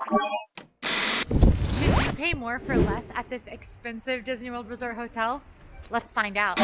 Should you pay more for less at this expensive Disney World Resort hotel? Let's find out.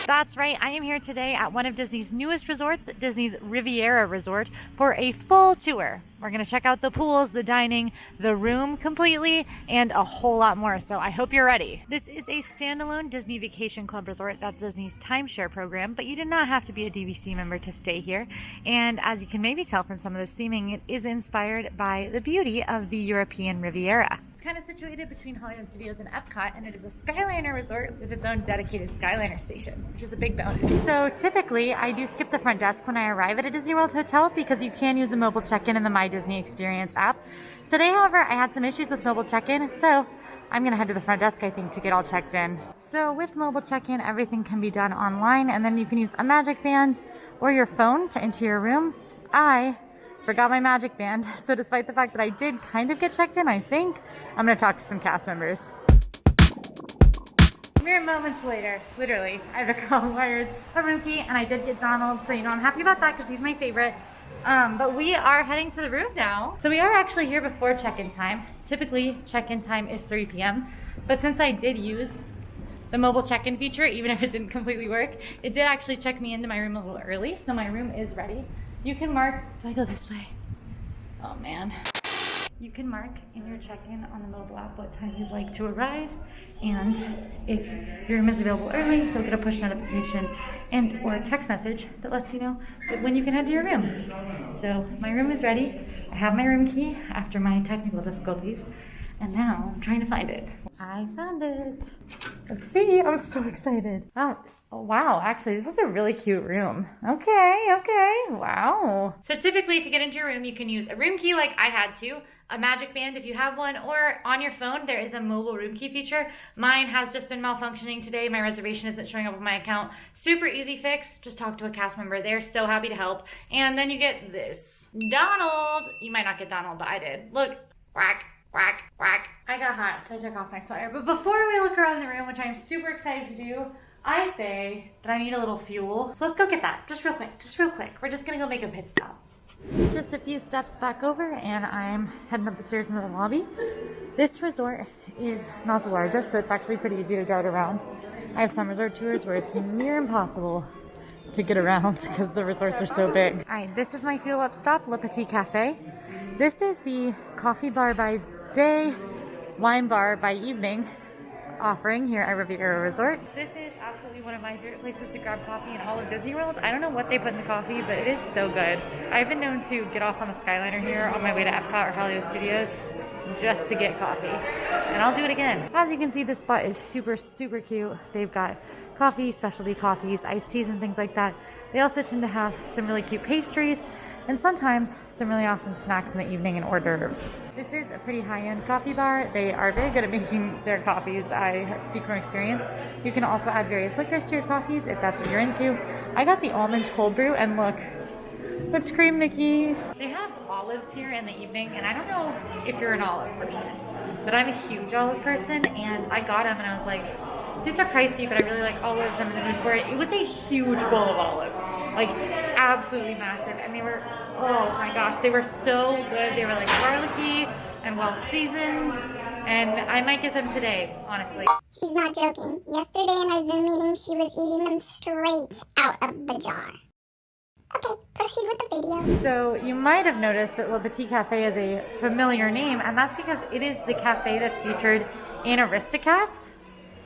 That's right, I am here today at one of Disney's newest resorts, Disney's Riviera Resort, for a full tour. We're gonna check out the pools, the dining, the room completely, and a whole lot more, so I hope you're ready. This is a standalone Disney Vacation Club resort. That's Disney's timeshare program, but you do not have to be a DVC member to stay here. And as you can maybe tell from some of this theming, it is inspired by the beauty of the European Riviera. Kind of situated between Hollywood Studios and Epcot, and it is a Skyliner Resort with its own dedicated Skyliner Station, which is a big bonus. So typically, I do skip the front desk when I arrive at a Disney World hotel because you can use a mobile check-in in the My Disney Experience app. Today, however, I had some issues with mobile check-in, so I'm gonna head to the front desk, I think, to get all checked in. So with mobile check-in, everything can be done online, and then you can use a Magic Band or your phone to enter your room. I forgot my Magic Band, so despite the fact that I did kind of get checked in, I think I'm gonna talk to some cast members. Mere moments later, literally, I acquired a room key, and I did get Donald, so I'm happy about that because he's my favorite. But we are heading to the room now. So we are actually here before check-in time. Typically, check-in time is 3 p.m., but since I did use the mobile check-in feature, even if it didn't completely work, it did actually check me into my room a little early, so my room is ready. You can mark, do I go this way? Oh man. You can mark in your check-in on the mobile app what time you'd like to arrive, and if your room is available early, you'll get a push notification and or a text message that lets you know when you can head to your room. So my room is ready. I have my room key after my technical difficulties, and now I'm trying to find it. I found it. Let's see, I'm so excited. Oh, wow, actually, this is a really cute room. Okay, wow. So typically to get into your room, you can use a room key like I had to, a Magic Band if you have one, or on your phone, there is a mobile room key feature. Mine has just been malfunctioning today. My reservation isn't showing up on my account. Super easy fix. Just talk to a cast member. They're so happy to help. And then you get this. Donald. You might not get Donald, but I did. Look, quack. Quack, quack. I got hot, so I took off my sweater. But before we look around the room, which I'm super excited to do, I say that I need a little fuel. So let's go get that, just real quick. We're just gonna go make a pit stop. Just a few steps back over and I'm heading up the stairs into the lobby. This resort is not the largest, so it's actually pretty easy to dart around. I have some resort tours where it's near impossible to get around because the resorts are so big. All right, this is my fuel up stop, Le Petit Cafe. This is the coffee bar by day, wine bar by evening offering here at Riviera Resort. This is absolutely one of my favorite places to grab coffee in all of Disney World. I don't know what they put in the coffee, but it is so good. I've been known to get off on the Skyliner here on my way to Epcot or Hollywood Studios just to get coffee, and I'll do it again. As you can see, this spot is super cute. They've got coffee, specialty coffees, iced teas, and things like that. They also tend to have some really cute pastries and sometimes some really awesome snacks in the evening and hors d'oeuvres. This is a pretty high-end coffee bar. They are very good at making their coffees. I speak from experience. You can also add various liquors to your coffees if that's what you're into. I got the almond cold brew, and look, whipped cream, Mickey. They have olives here in the evening, and I don't know if you're an olive person, but I'm a huge olive person, and I got them and I was like, these are pricey, but I really like olives. I'm in the mood for it. It was a huge bowl of olives, like absolutely massive. And they were, oh my gosh, they were so good. They were like garlicky and well seasoned. And I might get them today, honestly. She's not joking. Yesterday in our Zoom meeting, she was eating them straight out of the jar. Okay, proceed with the video. So you might have noticed that Le Petit Cafe is a familiar name, and that's because it is the cafe that's featured in Aristocats.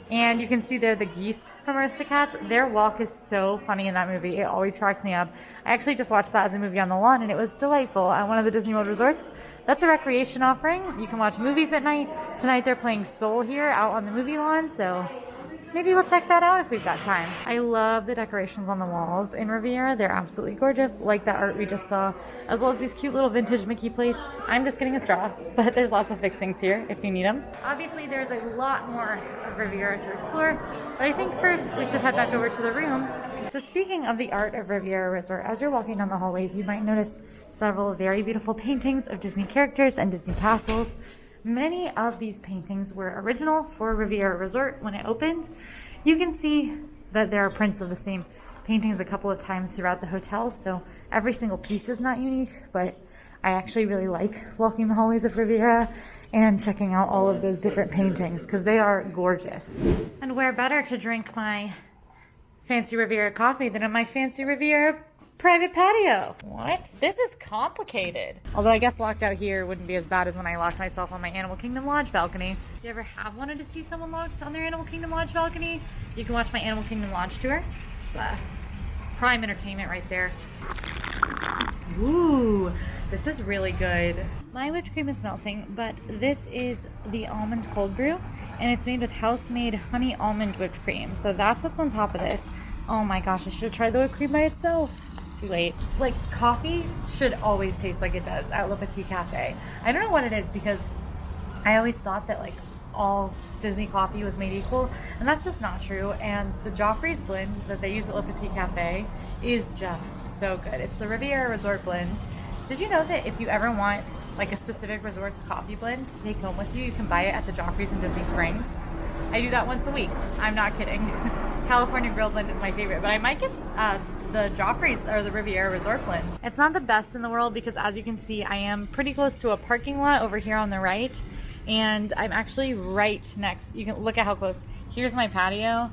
And you can see there the geese from Aristocats. Their walk is so funny in that movie. It always cracks me up. I actually just watched that as a movie on the lawn, and it was delightful at one of the Disney World resorts. That's a recreation offering. You can watch movies at night. Tonight they're playing Soul here out on the movie lawn, so maybe we'll check that out if we've got time. I love the decorations on the walls in Riviera. They're absolutely gorgeous, like that art we just saw, as well as these cute little vintage Mickey plates. I'm just getting a straw, but there's lots of fixings here if you need them. Obviously, there's a lot more of Riviera to explore, but I think first we should head back over to the room. So speaking of the art of Riviera Resort, as you're walking down the hallways, you might notice several very beautiful paintings of Disney characters and Disney castles. Many of these paintings were original for Riviera Resort when it opened. You can see that there are prints of the same paintings a couple of times throughout the hotel, so every single piece is not unique, but I actually really like walking the hallways of Riviera and checking out all of those different paintings because they are gorgeous. And where better to drink my fancy Riviera coffee than on my fancy Riviera private patio. What? This is complicated. Although I guess locked out here wouldn't be as bad as when I locked myself on my Animal Kingdom Lodge balcony. If you ever have wanted to see someone locked on their Animal Kingdom Lodge balcony, you can watch my Animal Kingdom Lodge tour. It's prime entertainment right there. Ooh, this is really good. My whipped cream is melting, but this is the almond cold brew, and it's made with house-made honey almond whipped cream. So that's what's on top of this. Oh my gosh, I should have tried the whipped cream by itself. Too late. Like, coffee should always taste like it does at Le Petit Cafe. I don't know what it is, because I always thought that like all Disney coffee was made equal, and that's just not true. And the Joffrey's blend that they use at Le Petit Cafe is just so good. It's the Riviera Resort blend. Did you know that if you ever want like a specific resort's coffee blend to take home with you, you can buy it at the Joffrey's in Disney Springs? I do that once a week. I'm not kidding. California Grill blend is my favorite, but I might get the Joffrey's or the Riviera Resort blend. It's not the best in the world because, as you can see, I am pretty close to a parking lot over here on the right, and I'm actually right next. You can look at how close. Here's my patio.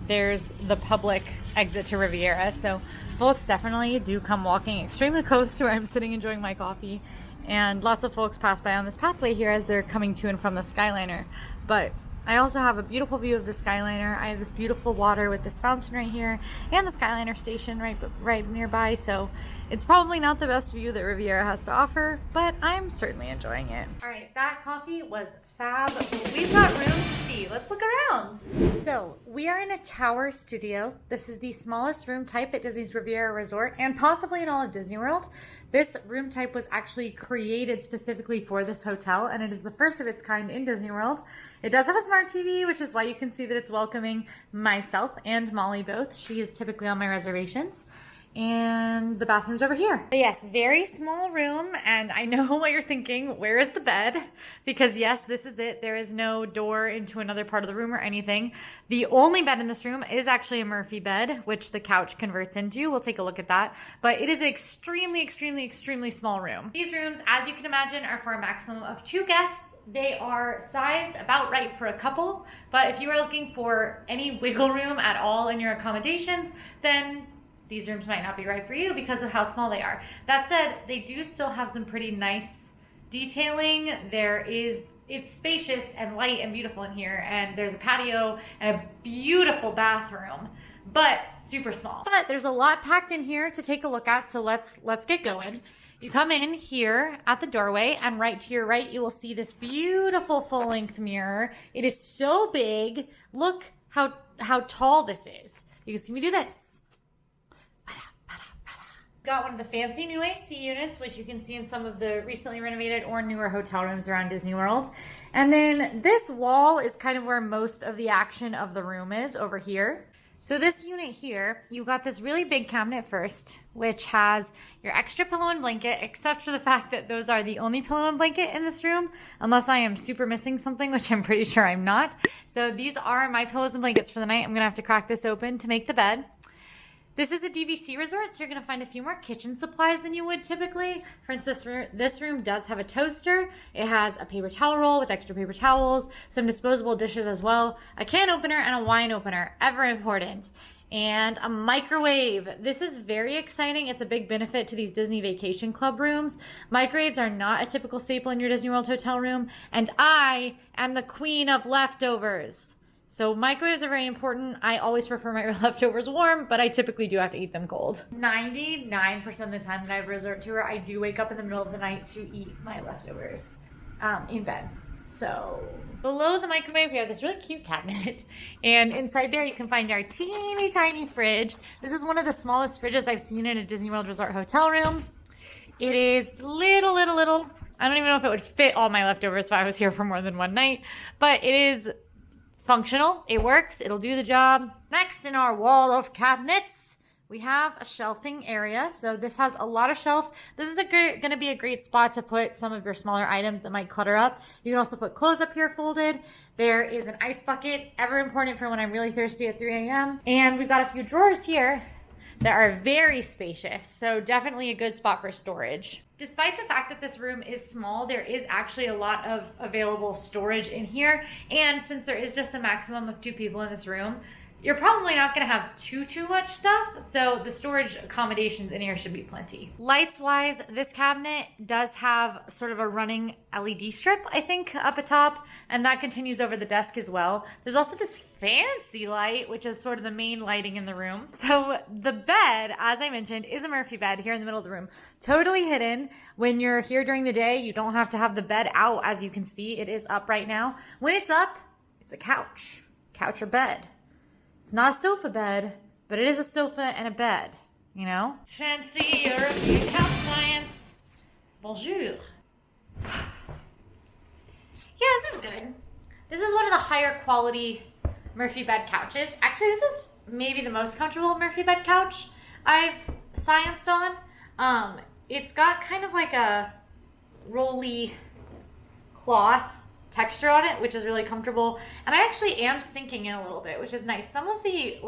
There's the public exit to Riviera, so folks definitely do come walking extremely close to where I'm sitting enjoying my coffee, and lots of folks pass by on this pathway here as they're coming to and from the Skyliner. But I also have a beautiful view of the Skyliner. I have this beautiful water with this fountain right here and the Skyliner Station right nearby, so it's probably not the best view that Riviera has to offer, but I'm certainly enjoying it. All right, that coffee was fab. We've got room to see. Let's look around. So we are in a tower studio. This is the smallest room type at Disney's Riviera Resort and possibly in all of Disney World. This room type was actually created specifically for this hotel, and it is the first of its kind in Disney World. It does have a smart TV, which is why you can see that it's welcoming myself and Molly both. She is typically on my reservations. And the bathroom's over here. But yes, very small room, and I know what you're thinking. Where is the bed? Because yes, this is it. There is no door into another part of the room or anything. The only bed in this room is actually a Murphy bed, which the couch converts into. We'll take a look at that. But it is an extremely, extremely, extremely small room. These rooms, as you can imagine, are for a maximum of 2 guests. They are sized about right for a couple, but if you are looking for any wiggle room at all in your accommodations, then these rooms might not be right for you because of how small they are. That said, they do still have some pretty nice detailing. It's spacious and light and beautiful in here, and there's a patio and a beautiful bathroom, but super small. But there's a lot packed in here to take a look at, so let's get going. You come in here at the doorway, and right to your right, you will see this beautiful full-length mirror. It is so big. Look how tall this is. You can see me do this. Got one of the fancy new AC units, which you can see in some of the recently renovated or newer hotel rooms around Disney World. And then this wall is kind of where most of the action of the room is, over here. So this unit here, you got this really big cabinet first, which has your extra pillow and blanket, except for the fact that those are the only pillow and blanket in this room, unless I am super missing something, which I'm pretty sure I'm not. So these are my pillows and blankets for the night. I'm gonna have to crack this open to make the bed. This is a DVC resort, so you're going to find a few more kitchen supplies than you would typically. For instance, this room does have a toaster. It has a paper towel roll with extra paper towels, some disposable dishes as well, a can opener and a wine opener, ever important, and a microwave. This is very exciting. It's a big benefit to these Disney Vacation Club rooms. Microwaves are not a typical staple in your Disney World hotel room, and I am the queen of leftovers. So microwaves are very important. I always prefer my leftovers warm, but I typically do have to eat them cold. 99% of the time that I have a resort tour, I do wake up in the middle of the night to eat my leftovers in bed. So below the microwave, we have this really cute cabinet. And inside there, you can find our teeny tiny fridge. This is one of the smallest fridges I've seen in a Disney World Resort hotel room. It is little. I don't even know if it would fit all my leftovers if I was here for more than one night, but it is functional. It works. It'll do the job. Next in our wall of cabinets, we have a shelving area. So this has a lot of shelves. This is going to be a great spot to put some of your smaller items that might clutter up. You can also put clothes up here folded. There is an ice bucket, ever important for when I'm really thirsty at 3 a.m. And we've got a few drawers here that are very spacious. So definitely a good spot for storage. Despite the fact that this room is small, there is actually a lot of available storage in here. And since there is just a maximum of 2 people in this room, you're probably not going to have too much stuff, so the storage accommodations in here should be plenty. Lights-wise, this cabinet does have sort of a running LED strip, I think, up atop, and that continues over the desk as well. There's also this fancy light, which is sort of the main lighting in the room. So the bed, as I mentioned, is a Murphy bed here in the middle of the room. Totally hidden. When you're here during the day, you don't have to have the bed out. As you can see, it is up right now. When it's up, it's a couch or bed. It's not a sofa bed, but it is a sofa and a bed, you know? Fancy European couch science. Bonjour. Yeah, this is good. This is one of the higher quality Murphy bed couches. Actually, this is maybe the most comfortable Murphy bed couch I've scienced on. It's got kind of like a rolly cloth texture on it, which is really comfortable, and I actually am sinking in a little bit, which is nice. Some of the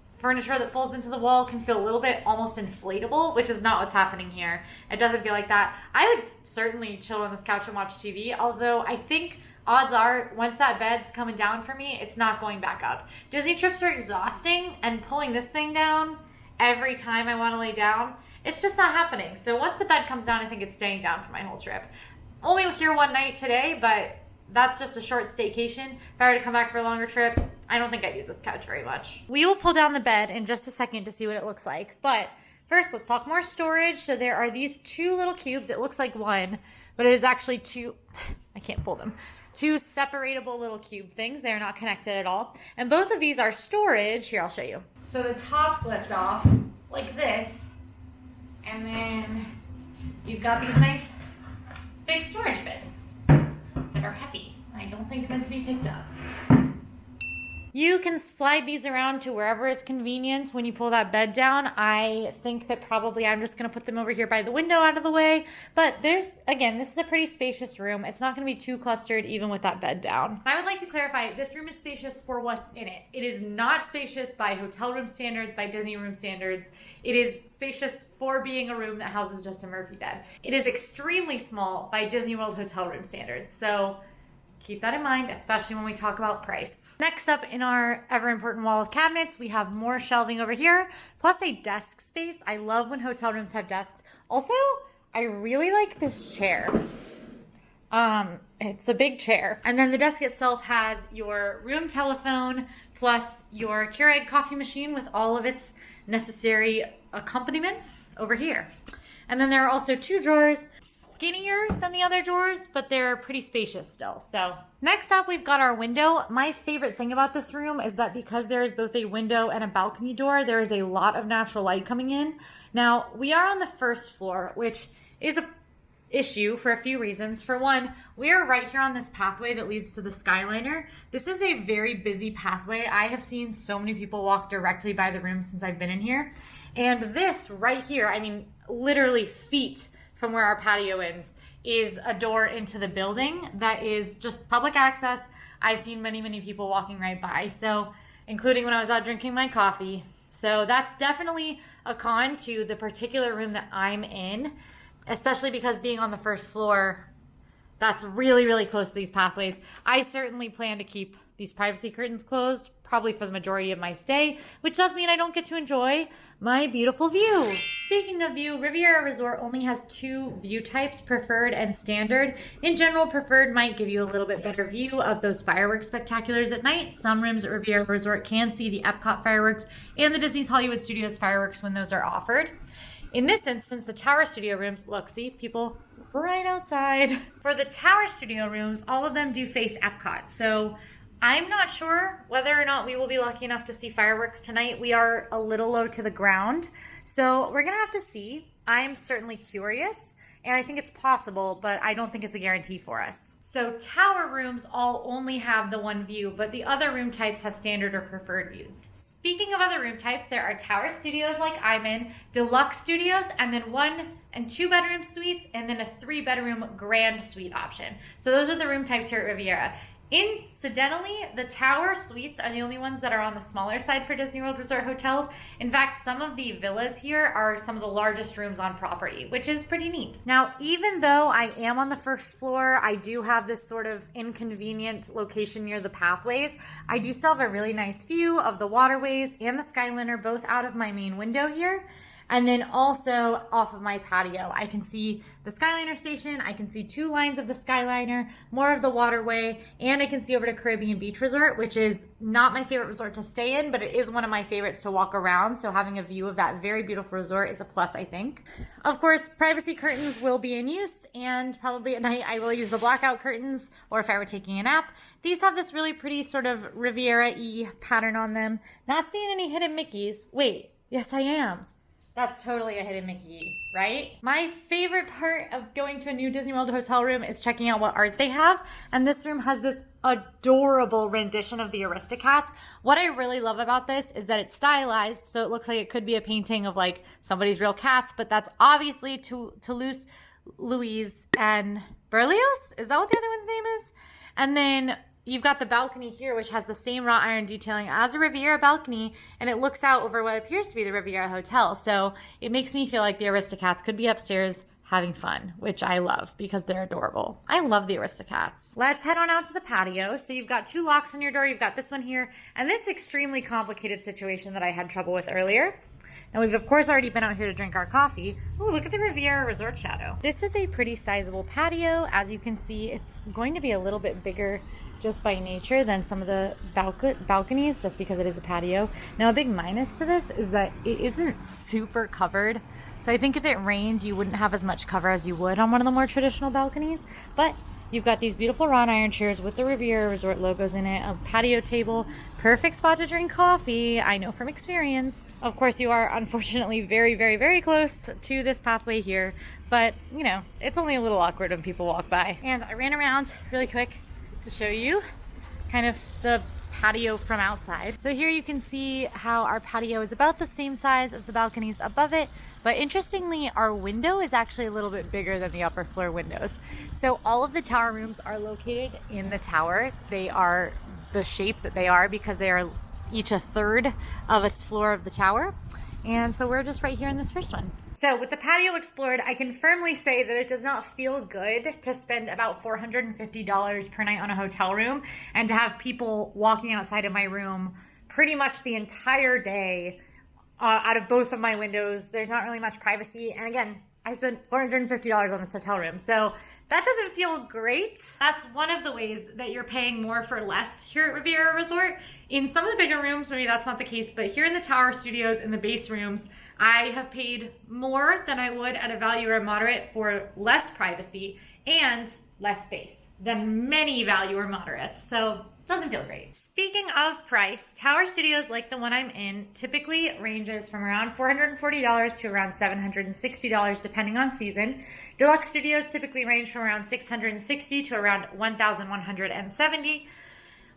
furniture that folds into the wall can feel a little bit almost inflatable, which is not what's happening here. It doesn't feel like that. I would certainly chill on this couch and watch TV, although I think odds are once that bed's coming down for me, it's not going back up. Disney trips are exhausting, and pulling this thing down every time I want to lay down, it's just not happening. So once the bed comes down, I think it's staying down for my whole trip. Only here one night today, but that's just a short staycation. If I were to come back for a longer trip, I don't think I'd use this couch very much. We will pull down the bed in just a second to see what it looks like. But first, let's talk more storage. So there are these 2 little cubes. It looks like one, but it is actually 2. I can't pull them. 2 separatable little cube things. They're not connected at all. And both of these are storage. Here, I'll show you. So the tops lift off like this. And then you've got these nice big storage bins that are heavy. I don't think meant to be picked up. You can slide these around to wherever is convenient when you pull that bed down. I think that probably I'm just going to put them over here by the window out of the way. But this is a pretty spacious room. It's not going to be too clustered even with that bed down. I would like to clarify, this room is spacious for what's in it. It is not spacious by hotel room standards, by Disney room standards. It is spacious for being a room that houses just a Murphy bed. It is extremely small by Disney World hotel room standards. So keep that in mind, especially when we talk about price. Next up in our ever-important wall of cabinets, we have more shelving over here, plus a desk space. I love when hotel rooms have desks. Also, I really like this chair. It's a big chair. And then the desk itself has your room telephone, plus your Keurig coffee machine with all of its necessary accompaniments over here. And then there are also 2 drawers, skinnier than the other drawers, but they're pretty spacious still. So next up, we've got our window. My favorite thing about this room is that because there is both a window and a balcony door, there is a lot of natural light coming in. Now, we are on the first floor, which is a issue for a few reasons. For one, we are right here on this pathway that leads to the Skyliner. This is a very busy pathway. I have seen so many people walk directly by the room since I've been in here. And this right here, I mean, literally feet from where our patio ends, is a door into the building that is just public access. I've seen many, many people walking right by, so including when I was out drinking my coffee. So that's definitely a con to the particular room that I'm in, especially because being on the first floor, that's really, really close to these pathways. I certainly plan to keep these privacy curtains closed, probably for the majority of my stay, which does mean I don't get to enjoy my beautiful view. Speaking of view, Riviera Resort only has 2 view types, preferred and standard. In general, preferred might give you a little bit better view of those fireworks spectaculars at night. Some rooms at Riviera Resort can see the Epcot fireworks and the Disney's Hollywood Studios fireworks when those are offered. In this instance, the Tower Studio rooms, look, see, people right outside. For the Tower Studio rooms, all of them do face Epcot, so I'm not sure whether or not we will be lucky enough to see fireworks tonight. We are a little low to the ground, so we're gonna have to see. I'm certainly curious, and I think it's possible, but I don't think it's a guarantee for us. So tower rooms all only have the one view, but the other room types have standard or preferred views. Speaking of other room types, there are tower studios like I'm in, deluxe studios, and then 1 and 2 bedroom suites, and then a 3 bedroom grand suite option. So those are the room types here at Riviera. Incidentally, the tower suites are the only ones that are on the smaller side for Disney World Resort hotels. In fact, some of the villas here are some of the largest rooms on property, which is pretty neat. Now, even though I am on the first floor, I do have this sort of inconvenient location near the pathways. I do still have a really nice view of the waterways and the Skyliner, both out of my main window here. And then also off of my patio, I can see the Skyliner Station, I can see 2 lines of the Skyliner, more of the waterway, and I can see over to Caribbean Beach Resort, which is not my favorite resort to stay in, but it is one of my favorites to walk around. So having a view of that very beautiful resort is a plus, I think. Of course, privacy curtains will be in use, and probably at night I will use the blackout curtains, or if I were taking a nap. These have this really pretty sort of Riviera-y pattern on them. Not seeing any hidden Mickeys. Wait, yes I am. That's totally a hidden Mickey, right? My favorite part of going to a new Disney World hotel room is checking out what art they have. And this room has this adorable rendition of the Aristocats. What I really love about this is that it's stylized, so it looks like it could be a painting of like somebody's real cats, but that's obviously Toulouse, Louise, and Berlioz? Is that what the other one's name is? And then you've got the balcony here, which has the same wrought iron detailing as a Riviera balcony, and it looks out over what appears to be the Riviera Hotel. So it makes me feel like the Aristocats could be upstairs having fun, which I love because they're adorable. I love the Aristocats. Let's head on out to the patio. So you've got 2 locks on your door. You've got this one here, and this extremely complicated situation that I had trouble with earlier. And we've, of course, already been out here to drink our coffee. Ooh, look at the Riviera Resort shadow. This is a pretty sizable patio. As you can see, it's going to be a little bit bigger just by nature than some of the balconies, just because it is a patio. Now, a big minus to this is that it isn't super covered. So I think if it rained, you wouldn't have as much cover as you would on one of the more traditional balconies. But you've got these beautiful wrought iron chairs with the Riviera Resort logos in it, a patio table, perfect spot to drink coffee, I know from experience. Of course, you are unfortunately very, very, very close to this pathway here, but you know, it's only a little awkward when people walk by. And I ran around really quick to show you kind of the patio from outside. So here you can see how our patio is about the same size as the balconies above it, but interestingly, our window is actually a little bit bigger than the upper floor windows. So all of the tower rooms are located in the tower. They are the shape that they are because they are each a third of a floor of the tower. And so we're just right here in this first one. So with the patio explored, I can firmly say that it does not feel good to spend about $450 per night on a hotel room and to have people walking outside of my room pretty much the entire day out of both of my windows. There's not really much privacy. And again, I spent $450 on this hotel room. So that doesn't feel great. That's one of the ways that you're paying more for less here at Riviera Resort. In some of the bigger rooms, maybe that's not the case, but here in the tower studios, in the base rooms, I have paid more than I would at a value or moderate for less privacy and less space than many value or moderates. So doesn't feel great. Speaking of price, tower studios like the one I'm in typically ranges from around $440 to around $760 depending on season. Deluxe studios typically range from around $660 to around $1,170.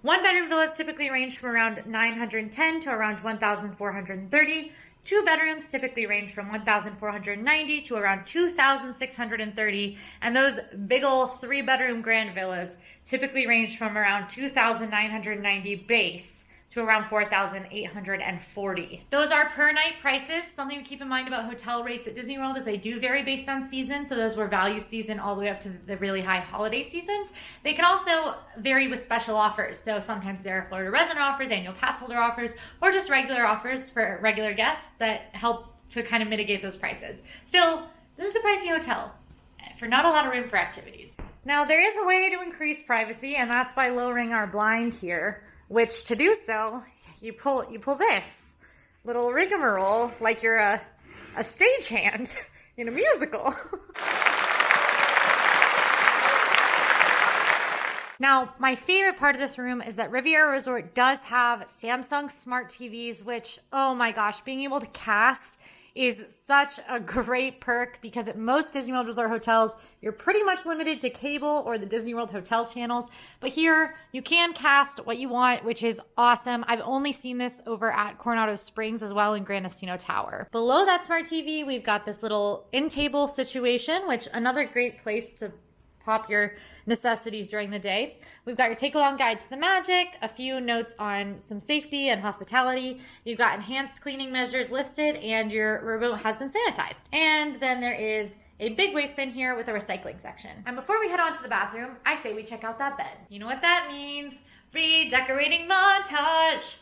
One-bedroom villas typically range from around $910 to around $1,430. 2 bedrooms typically range from $1,490 to around $2,630, and those big ol' 3-bedroom grand villas typically range from around $2,990 base to around $4,840. Those are per night prices. Something to keep in mind about hotel rates at Disney World is they do vary based on season. So those were value season all the way up to the really high holiday seasons. They can also vary with special offers. So sometimes there are Florida resident offers, annual pass holder offers, or just regular offers for regular guests that help to kind of mitigate those prices. Still, this is a pricey hotel for not a lot of room for activities. Now there is a way to increase privacy, and that's by lowering our blind here. Which to do so, you pull this little rigmarole like you're a stagehand in a musical. Now, my favorite part of this room is that Riviera Resort does have Samsung smart TVs, which, oh my gosh, being able to cast is such a great perk because at most Disney World Resort hotels, you're pretty much limited to cable or the Disney World hotel channels. But here, you can cast what you want, which is awesome. I've only seen this over at Coronado Springs as well in Grand Destino Tower. Below that smart TV, we've got this little in-table situation, which another great place to pop your necessities during the day. We've got your take-along guide to the magic, a few notes on some safety and hospitality. You've got enhanced cleaning measures listed, and your remote has been sanitized. And then there is a big waste bin here with a recycling section. And before we head on to the bathroom, I say we check out that bed. You know what that means? Redecorating montage.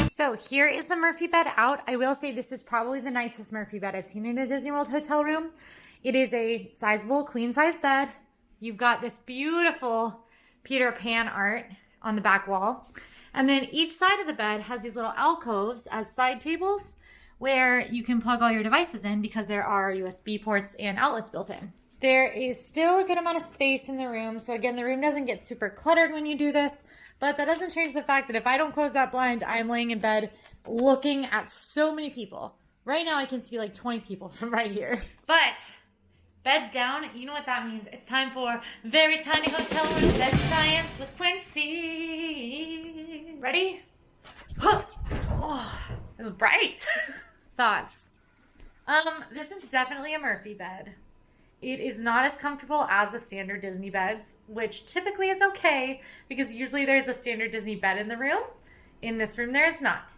So here is the Murphy bed out. I will say this is probably the nicest Murphy bed I've seen in a Disney World hotel room. It is a sizable queen size bed. You've got this beautiful Peter Pan art on the back wall. And then each side of the bed has these little alcoves as side tables where you can plug all your devices in because there are USB ports and outlets built in. There is still a good amount of space in the room. So again, the room doesn't get super cluttered when you do this, but that doesn't change the fact that if I don't close that blind, I'm laying in bed looking at so many people. Right now I can see like 20 people from right here. But bed's down, you know what that means. It's time for Very Tiny Hotel Room Bed Science with Quincy. Ready? Oh, it's bright. Thoughts? This is definitely a Murphy bed. It is not as comfortable as the standard Disney beds, which typically is okay because usually there's a standard Disney bed in the room. In this room, there is not.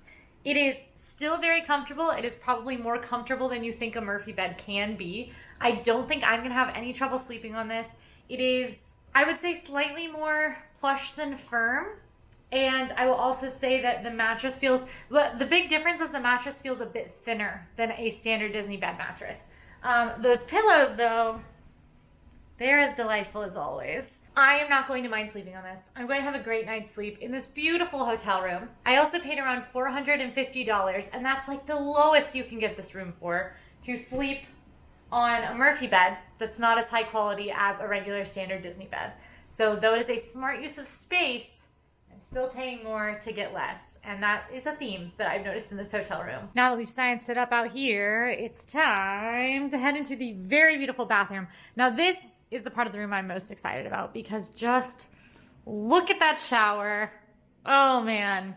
It is still very comfortable. It is probably more comfortable than you think a Murphy bed can be. I don't think I'm going to have any trouble sleeping on this. It is, I would say, slightly more plush than firm. And I will also say that the mattress feels, the big difference is the mattress feels a bit thinner than a standard Disney bed mattress. Those pillows, though, they're as delightful as always. I am not going to mind sleeping on this. I'm going to have a great night's sleep in this beautiful hotel room. I also paid around $450, and that's like the lowest you can get this room for, to sleep on a Murphy bed that's not as high quality as a regular standard Disney bed. So though it is a smart use of space, I'm still paying more to get less. And that is a theme that I've noticed in this hotel room. Now that we've scienced it up out here, it's time to head into the very beautiful bathroom. Now this is the part of the room I'm most excited about because just look at that shower. Oh man.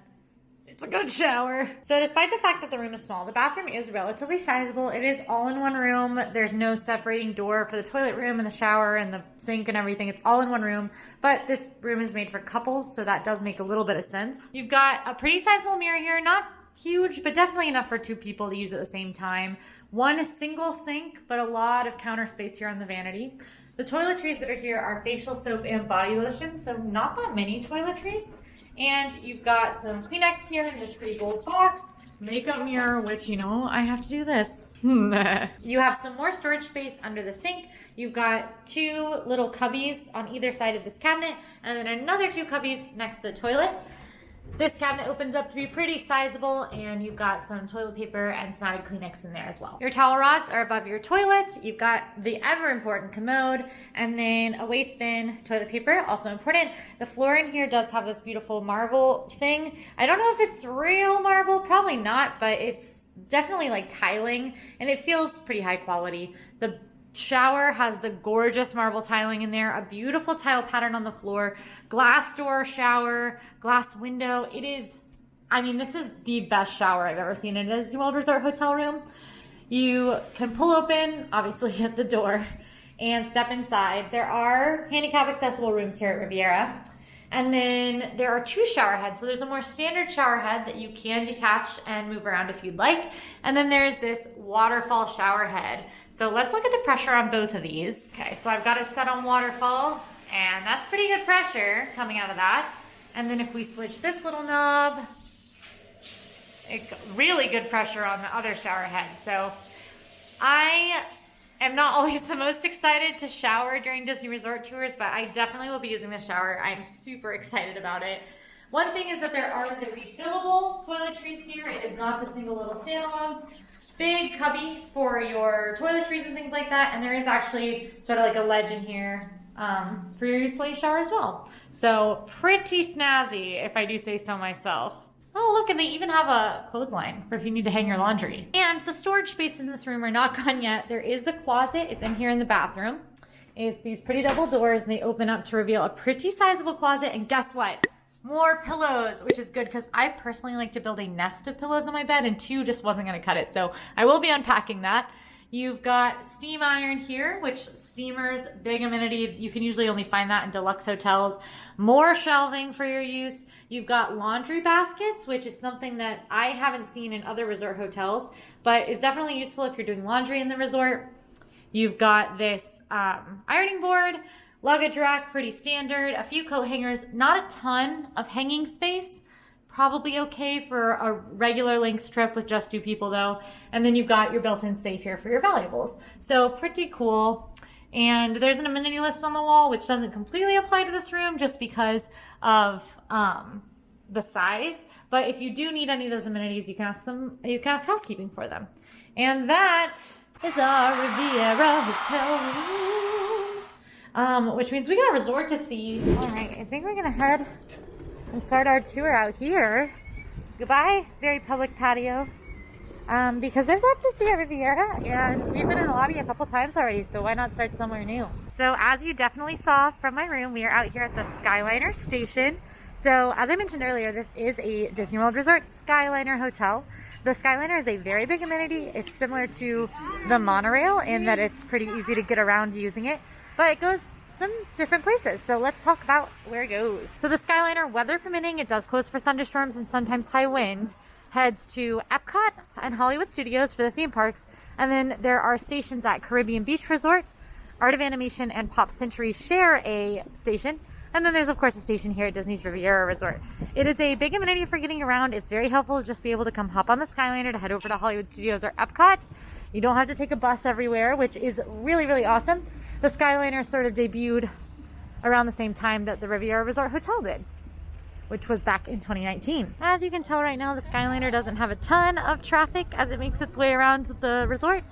It's a good shower. So despite the fact that the room is small, the bathroom is relatively sizable. It is all in one room. There's no separating door for the toilet room and the shower and the sink and everything. It's all in one room, but this room is made for couples, so that does make a little bit of sense. You've got a pretty sizable mirror here, not huge, but definitely enough for two people to use at the same time. One single sink, but a lot of counter space here on the vanity. The toiletries that are here are facial soap and body lotion, so not that many toiletries. And you've got some Kleenex here in this pretty gold box. Makeup mirror, which, you know, I have to do this. You have some more storage space under the sink. You've got two little cubbies on either side of this cabinet, and then another two cubbies next to the toilet. This cabinet opens up to be pretty sizable, and you've got some toilet paper and some added Kleenex in there as well. Your towel rods are above your toilet. You've got the ever important commode, and then a waste bin, toilet paper, also important. The floor in here does have this beautiful marble thing. I don't know if it's real marble, probably not, but it's definitely like tiling, and it feels pretty high quality. The shower has the gorgeous marble tiling in there, a beautiful tile pattern on the floor, glass door shower, glass window. It is, I mean, this is the best shower I've ever seen in a Disney World Resort hotel room. You can pull open, obviously, at the door and step inside. There are handicap accessible rooms here at Riviera. And then there are two shower heads. So there's a more standard shower head that you can detach and move around if you'd like. And then there's this waterfall shower head. So let's look at the pressure on both of these. Okay, so I've got it set on waterfall, and that's pretty good pressure coming out of that. And then if we switch this little knob, really good pressure on the other shower head. So I am not always the most excited to shower during Disney Resort tours, but I definitely will be using the shower. I'm super excited about it. One thing is that there are the refillable toiletries here. It is not the single little standalones. Big cubby for your toiletries and things like that. And there is actually sort of like a ledge in here for your utility shower as well. So pretty snazzy, if I do say so myself. Oh, look, and they even have a clothesline for if you need to hang your laundry. And the storage spaces in this room are not gone yet. There is the closet. It's in here in the bathroom. It's these pretty double doors, and they open up to reveal a pretty sizable closet. And guess what? More pillows, which is good because I personally like to build a nest of pillows on my bed, and 2 just wasn't going to cut it. So I will be unpacking that. You've got steam iron here, which steamers, big amenity. You can usually only find that in deluxe hotels. More shelving for your use. You've got laundry baskets, which is something that I haven't seen in other resort hotels, but it's definitely useful if you're doing laundry in the resort. You've got this ironing board, luggage rack, pretty standard, a few coat hangers, not a ton of hanging space. Probably okay for a regular length trip with just 2 people though. And then you've got your built-in safe here for your valuables. So pretty cool. And there's an amenity list on the wall, which doesn't completely apply to this room just because of the size. But if you do need any of those amenities, you can ask housekeeping for them. And that is our Riviera hotel room. Which means we got a resort to see. All right, I think we're gonna head and start our tour out here. Goodbye, very public patio. Because there's lots to see at Riviera, and we've been in the lobby a couple times already, so why not start somewhere new? So as you definitely saw from my room, we are out here at the Skyliner Station. So as I mentioned earlier, this is a Disney World Resort Skyliner hotel. The Skyliner is a very big amenity. It's similar to the monorail in that it's pretty easy to get around using it, but it goes some different places. So let's talk about where it goes. So the Skyliner, weather permitting, it does close for thunderstorms and sometimes high wind, heads to Epcot and Hollywood Studios for the theme parks. And then there are stations at Caribbean Beach Resort, Art of Animation, and Pop Century share a station. And then there's, of course, a station here at Disney's Riviera Resort. It is a big amenity for getting around. It's very helpful to just be able to come hop on the Skyliner to head over to Hollywood Studios or Epcot. You don't have to take a bus everywhere, which is really, really awesome. The Skyliner sort of debuted around the same time that the Riviera Resort Hotel did, which was back in 2019. As you can tell right now, the Skyliner doesn't have a ton of traffic as it makes its way around the resort,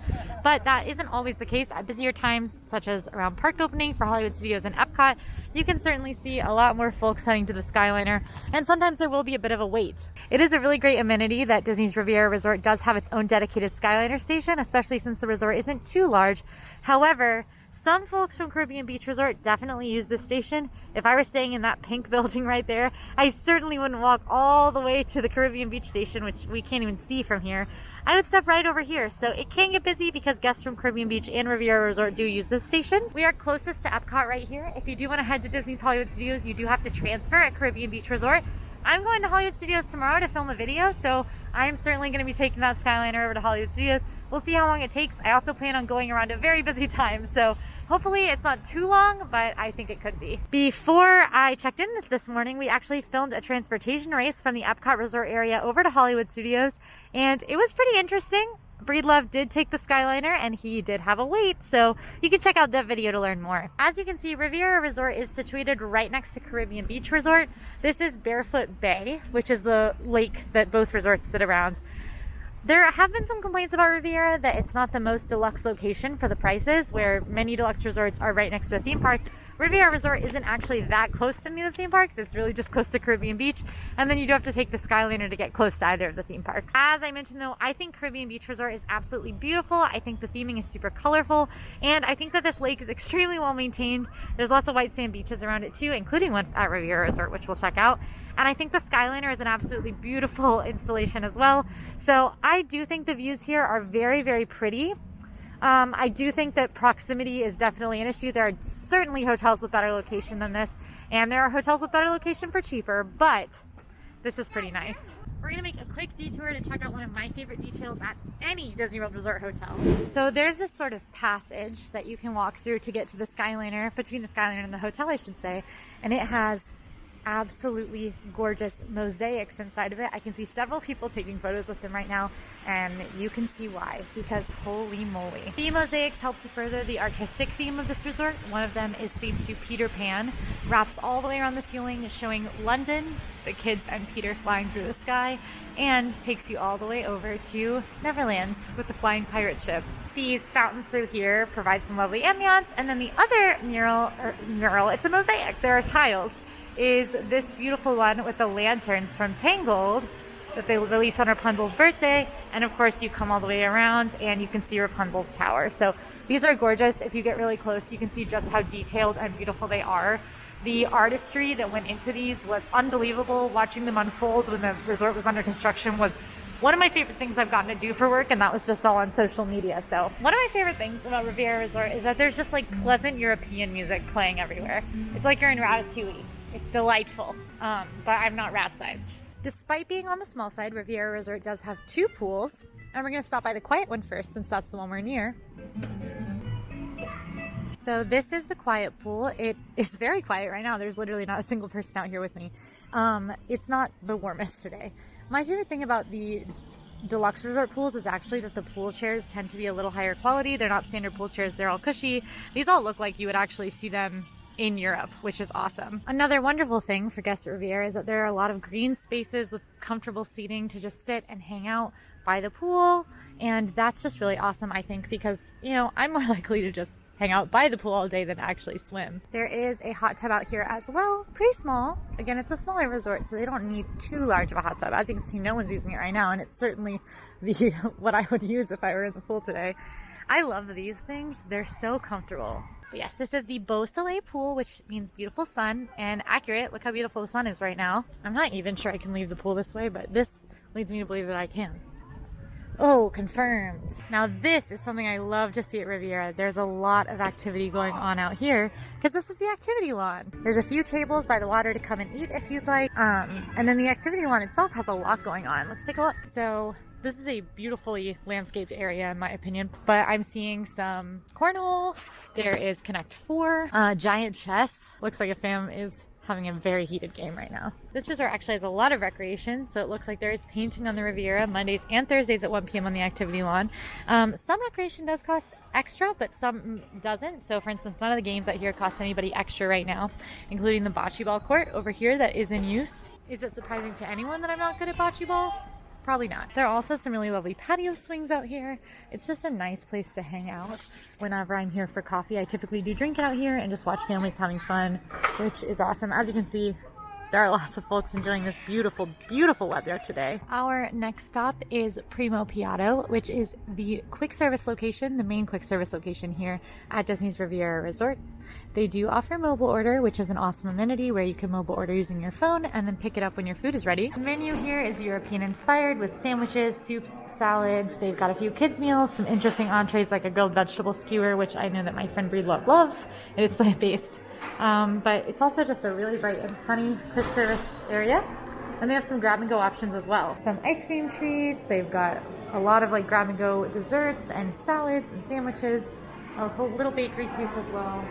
but that isn't always the case. At busier times, such as around park opening for Hollywood Studios and Epcot, you can certainly see a lot more folks heading to the Skyliner, and sometimes there will be a bit of a wait. It is a really great amenity that Disney's Riviera Resort does have its own dedicated Skyliner station, especially since the resort isn't too large. However, some folks from Caribbean Beach Resort definitely use this station. If I were staying in that pink building right there, I certainly wouldn't walk all the way to the Caribbean Beach Station, which we can't even see from here. I would step right over here. So it can get busy because guests from Caribbean Beach and Riviera Resort do use this station. We are closest to Epcot right here. If you do want to head to Disney's Hollywood Studios, you do have to transfer at Caribbean Beach Resort. I'm going to Hollywood Studios tomorrow to film a video, so I'm certainly going to be taking that Skyliner over to Hollywood Studios. We'll see how long it takes. I also plan on going around at very busy times, so hopefully it's not too long, but I think it could be. Before I checked in this morning, we actually filmed a transportation race from the Epcot Resort area over to Hollywood Studios, and it was pretty interesting. Breedlove did take the Skyliner, and he did have a wait, so you can check out that video to learn more. As you can see, Riviera Resort is situated right next to Caribbean Beach Resort. This is Barefoot Bay, which is the lake that both resorts sit around. There have been some complaints about Riviera that it's not the most deluxe location for the prices, where many deluxe resorts are right next to a theme park. Riviera Resort isn't actually that close to any of the theme parks. It's really just close to Caribbean Beach, and then you do have to take the Skyliner to get close to either of the theme parks. As I mentioned though, I think Caribbean Beach Resort is absolutely beautiful. I think the theming is super colorful, and I think that this lake is extremely well maintained. There's lots of white sand beaches around it too, including one at Riviera Resort, which we'll check out. And I think the Skyliner is an absolutely beautiful installation as well. So I do think the views here are very, very pretty. I do think that proximity is definitely an issue. There are certainly hotels with better location than this, and there are hotels with better location for cheaper, but this is pretty nice. We're gonna make a quick detour to check out one of my favorite details at any Disney World Resort hotel. So there's this sort of passage that you can walk through to get to the Skyliner, between the Skyliner and the hotel, I should say, and it has absolutely gorgeous mosaics inside of it. I can see several people taking photos with them right now, and you can see why, because holy moly. The mosaics help to further the artistic theme of this resort. One of them is themed to Peter Pan, wraps all the way around the ceiling, showing London, the kids and Peter flying through the sky, and takes you all the way over to Neverland with the flying pirate ship. These fountains through here provide some lovely ambiance, and then the other mural, it's a mosaic, there are tiles, is this beautiful one with the lanterns from Tangled that they released on Rapunzel's birthday. And of course you come all the way around and you can see Rapunzel's tower. So These are gorgeous. If you get really close, you can see just how detailed and beautiful they are. The artistry that went into these was unbelievable. Watching them unfold when the resort was under construction was one of my favorite things I've gotten to do for work, and that was just all on social media. So one of my favorite things about Riviera Resort is that there's just like pleasant European music playing everywhere. It's like you're in Ratatouille. It's delightful, but I'm not rat-sized. Despite being on the small side, Riviera Resort does have 2 pools, and we're gonna stop by the quiet one first since that's the one we're near. So this is the quiet pool. It is very quiet right now. There's literally not a single person out here with me. It's not the warmest today. My favorite thing about the deluxe resort pools is actually that the pool chairs tend to be a little higher quality. They're not standard pool chairs. They're all cushy. These all look like you would actually see them in Europe, which is awesome. Another wonderful thing for guests at Riviera is that there are a lot of green spaces with comfortable seating to just sit and hang out by the pool. And that's just really awesome, I think, because, you know, I'm more likely to just hang out by the pool all day than actually swim. There is a hot tub out here as well, pretty small. Again, it's a smaller resort, so they don't need too large of a hot tub. As you can see, no one's using it right now, and it's certainly what I would use if I were in the pool today. I love these things. They're so comfortable. But yes, this is the Beau Soleil pool, which means beautiful sun, and accurate. Look how beautiful the sun is right now. I'm not even sure I can leave the pool this way, but this leads me to believe that I can. Oh, confirmed. Now this is something I love to see at Riviera. There's a lot of activity going on out here because this is the activity lawn. There's a few tables by the water to come and eat if you'd like. And then the activity lawn itself has a lot going on. Let's take a look. So this is a beautifully landscaped area in my opinion, but I'm seeing some cornhole. There is Connect 4, giant chess. Looks like a fam is having a very heated game right now. This resort actually has a lot of recreation, so it looks like there is painting on the Riviera Mondays and Thursdays at 1 p.m. on the activity lawn. Some recreation does cost extra, but some doesn't. So for instance, none of the games out here cost anybody extra right now, including the bocce ball court over here that is in use. Is it surprising to anyone that I'm not good at bocce ball? Probably not. There are also some really lovely patio swings out here. It's just a nice place to hang out. Whenever I'm here for coffee, I typically do drink it out here and just watch families having fun, which is awesome. As you can see, there are lots of folks enjoying this beautiful, beautiful weather today. Our next stop is Primo Piatto, which is the quick service location, the main quick service location here at Disney's Riviera Resort. They do offer mobile order, which is an awesome amenity where you can mobile order using your phone and then pick it up when your food is ready. The menu here is European inspired with sandwiches, soups, salads. They've got a few kids meals, some interesting entrees like a grilled vegetable skewer, which I know that my friend Breedlove loves. It is plant-based. But it's also just a really bright and sunny quick service area. And they have some grab and go options as well. Some ice cream treats. They've got a lot of like grab and go desserts and salads and sandwiches. A whole little bakery piece as well.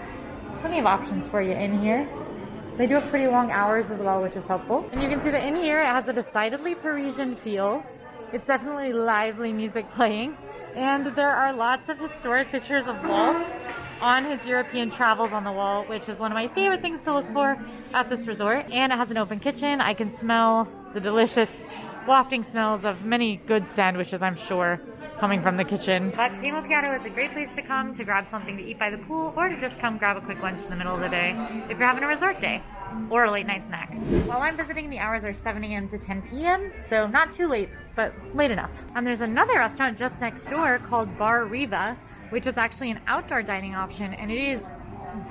Plenty of options for you in here. They do have pretty long hours as well, which is helpful. And you can see that in here it has a decidedly Parisian feel. It's definitely lively music playing. And there are lots of historic pictures of Walt on his European travels on the wall, which is one of my favorite things to look for at this resort. And it has an open kitchen. I can smell the delicious wafting smells of many good sandwiches, I'm sure, coming from the kitchen. But Primo Piatto is a great place to come to grab something to eat by the pool or to just come grab a quick lunch in the middle of the day if you're having a resort day or a late night snack. While I'm visiting, the hours are 7 a.m. to 10 p.m., so not too late, but late enough. And there's another restaurant just next door called Bar Riva, which is actually an outdoor dining option, and it is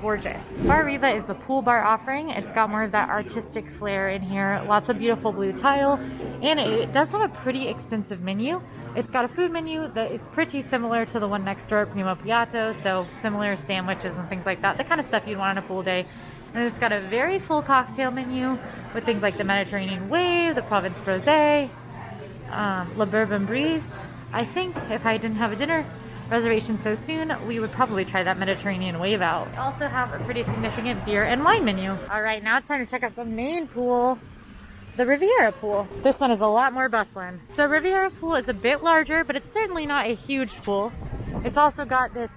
gorgeous. Bar Riva is the pool bar offering. It's got more of that artistic flair in here, lots of beautiful blue tile, and it does have a pretty extensive menu. It's got a food menu that is pretty similar to the one next door at Primo Piatto, so similar sandwiches and things like that, the kind of stuff you'd want on a pool day. And it's got a very full cocktail menu with things like the Mediterranean Wave, the Provence Rosé, La Bourbon Brise. I think if I didn't have a dinner reservation so soon, we would probably try that Mediterranean Wave out. We also have a pretty significant beer and wine menu. All right, now it's time to check out the main pool, the Riviera Pool. This one is a lot more bustling. So Riviera Pool is a bit larger, but it's certainly not a huge pool. It's also got this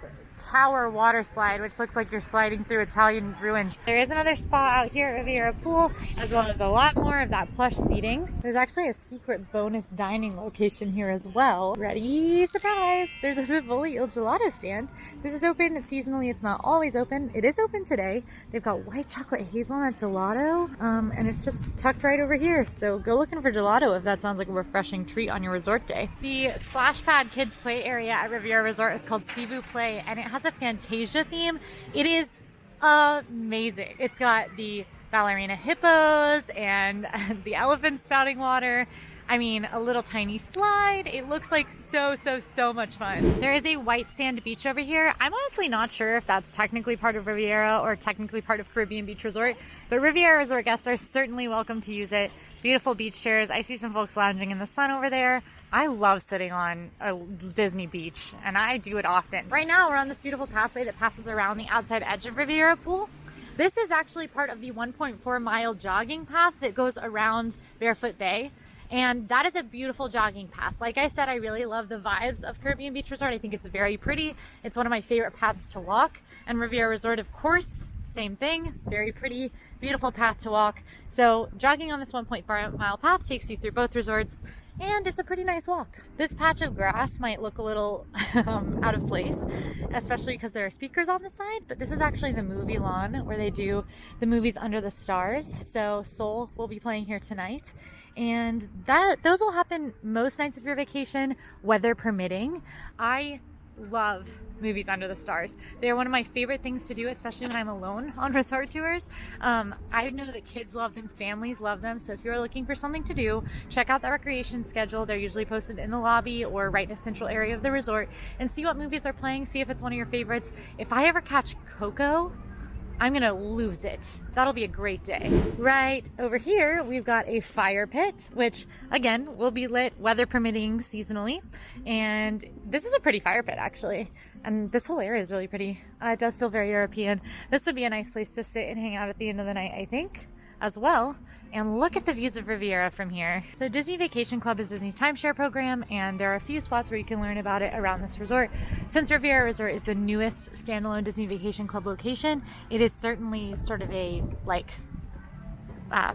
tower water slide, which looks like you're sliding through Italian ruins. There is another spa out here at Riviera Pool, as well as a lot more of that plush seating. There's actually a secret bonus dining location here as well. Ready? Surprise! There's a Vivoli Il Gelato stand. This is open seasonally. It's not always open. It is open today. They've got white chocolate hazelnut gelato, and it's just tucked right over here. So go looking for gelato if that sounds like a refreshing treat on your resort day. The splash pad kids play area at Riviera Resort is called Sea View Play, and it has a Fantasia theme. It is amazing. It's got the ballerina hippos and the elephants spouting water. I mean, a little tiny slide. It looks like so much fun. There is a white sand beach over here. I'm honestly not sure if that's technically part of Riviera or technically part of Caribbean Beach Resort, but Riviera Resort guests are certainly welcome to use it. Beautiful beach chairs. I see some folks lounging in the sun over there. I love sitting on a Disney beach, and I do it often. Right now, we're on this beautiful pathway that passes around the outside edge of Riviera Pool. This is actually part of the 1.4 mile jogging path that goes around Barefoot Bay. And that is a beautiful jogging path. Like I said, I really love the vibes of Caribbean Beach Resort. I think it's very pretty. It's one of my favorite paths to walk. And Riviera Resort, of course, same thing. Very pretty, beautiful path to walk. So jogging on this 1.4 mile path takes you through both resorts, and it's a pretty nice walk. This patch of grass might look a little out of place, especially because there are speakers on the side, but this is actually the movie lawn where they do the movies Under the Stars. So Soul will be playing here tonight. And those will happen most nights of your vacation, weather permitting. I love movies under the stars. They're one of my favorite things to do, especially when I'm alone on resort tours. I know that kids love them, families love them. So if you're looking for something to do, check out the recreation schedule. They're usually posted in the lobby or right in a central area of the resort, and see what movies are playing. See if it's one of your favorites. If I ever catch Coco, I'm gonna lose it. That'll be a great day. Right over here, we've got a fire pit, which again, will be lit weather permitting seasonally. And this is a pretty fire pit actually. And this whole area is really pretty. It does feel very European. This would be a nice place to sit and hang out at the end of the night, I think, as well. And look at the views of Riviera from here. So Disney Vacation Club is Disney's timeshare program, and there are a few spots where you can learn about it around this resort. Since Riviera Resort is the newest standalone Disney Vacation Club location, it is certainly sort of a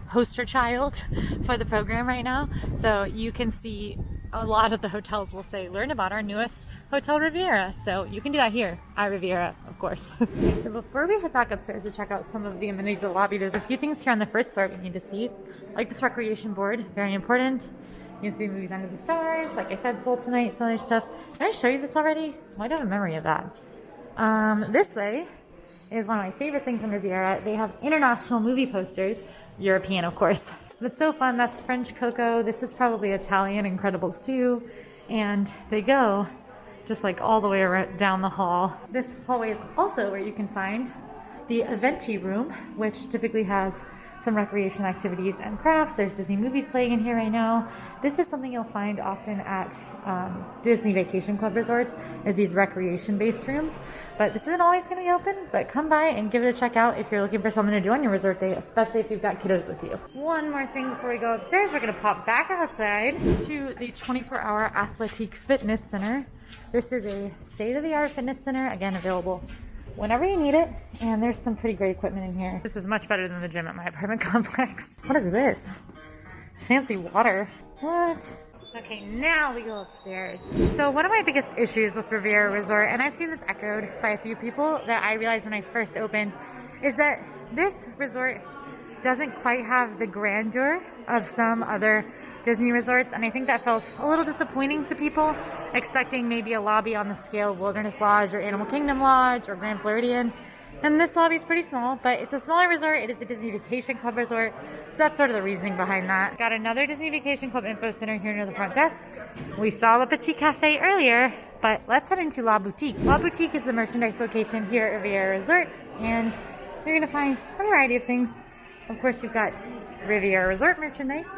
poster child for the program right now. So you can see a lot of the hotels will say, learn about our newest Hotel Riviera. So you can do that here at Riviera, of course. Okay, so before we head back upstairs to check out some of the amenities of the lobby, there's a few things here on the first floor we need to see. Like this recreation board, very important. You can see movies Under the Stars, like I said, Soul tonight, some other stuff. Did I show you this already? Why do I have a memory of that? This way is one of my favorite things in Riviera. They have international movie posters, European, of course. But it's so fun. That's French Coco. This is probably Italian Incredibles 2. And they go just like all the way down the hall. This hallway is also where you can find the Eventi room, which typically has some recreation activities and crafts. There's Disney movies playing in here right now. This is something you'll find often at Disney Vacation Club resorts, is these recreation-based rooms. But this isn't always going to be open, but come by and give it a check out if you're looking for something to do on your resort day, especially if you've got kiddos with you. One more thing before we go upstairs, we're going to pop back outside to the 24-hour Athletic Fitness Center. This is a state-of-the-art fitness center, again, available whenever you need it, and there's some pretty great equipment in here. This is much better than the gym at my apartment complex. What is this? Fancy water. What? Okay, now we go upstairs. So one of my biggest issues with Riviera Resort, and I've seen this echoed by a few people that I realized when I first opened, is that this resort doesn't quite have the grandeur of some other Disney resorts, and I think that felt a little disappointing to people, expecting maybe a lobby on the scale of Wilderness Lodge or Animal Kingdom Lodge or Grand Floridian. And this lobby is pretty small, but it's a smaller resort. It is a Disney Vacation Club resort, so that's sort of the reasoning behind that. Got another Disney Vacation Club info center here near the front desk. We saw Le Petit Cafe earlier, but let's head into La Boutique. La Boutique is the merchandise location here at Riviera Resort, and you're going to find a variety of things. Of course, you've got Riviera Resort merchandise.